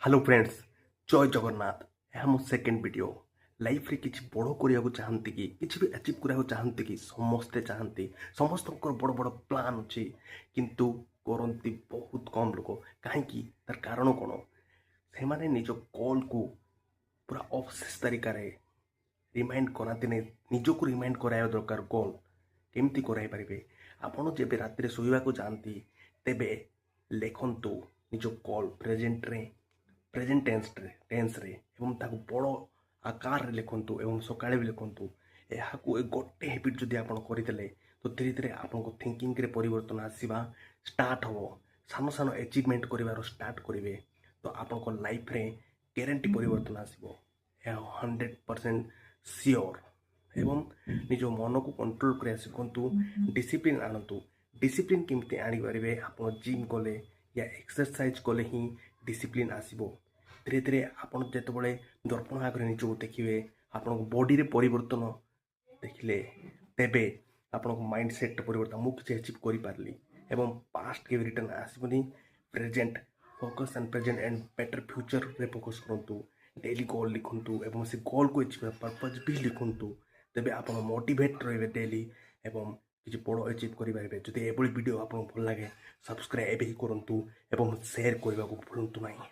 Hello friends, जय जगन्नाथ। यह मो सेकेंड वीडियो। लाइफ रे किछि बड़ करिया चाहती कि किछि भी अचीव करिया चाहती कि समस्ते चाहती समस्त बड़ बड़ प्लान अच्छी किंतु करती बहुत कम लोग कहीं तार कारण कौन से माने निज कॉल को पूरा अवशेष तरीका रे रिमाइंड कराते नहीं निजक रिमाइंड कराया दरकार कॉल केमती कराई पारे आपड़ जब रात शोवा जाती तेबे लिखतु निज कॉल प्रेजेंट टेन्स रे एवं ताकू बड़ आकार रे लिखतु एवं सकाळे भी लिखतु यह गोटे हैबिट जदि आप करदे तो धीरे धीरे आपको थिंकिंग रे परिवर्तन आसवा स्टार्ट हम सान सान अचिवमेंट कर स्टार्ट करेंगे तो आपको लाइफ रे ग्यारंटी परिवर्तन आसो 100% सियोर एवं निज मन को कंट्रोल कर शिखु डिसिप्लिन आणतु डिसिप्लिन केमती आनीपारे आप जिम कले या एक्सरसाइज कले ही डिसिप्लिन आसो धीरे धीरे आपड़ जिते दर्पण आगे निजक देखिए आपण बॉडी रे परिवर्तन देखिले तेबे आपण माइंड सेट परिवर्तन मुझे अचिव कर पार्ली एवं पास्ट के रिटर्न आसबनी present focus and present and better future रे फोकस करूँ डेली गोल लिखु एवं से गोल को अचिव पर्पज भी लिखु तेबे आप मोटिवेट रहे डेली एवं किसी बड़ अचिव करेंगे जब ये वीडियो आपको भल लगे सब्सक्राइब ही करूँ एवं शेयर करने को भूलु ना।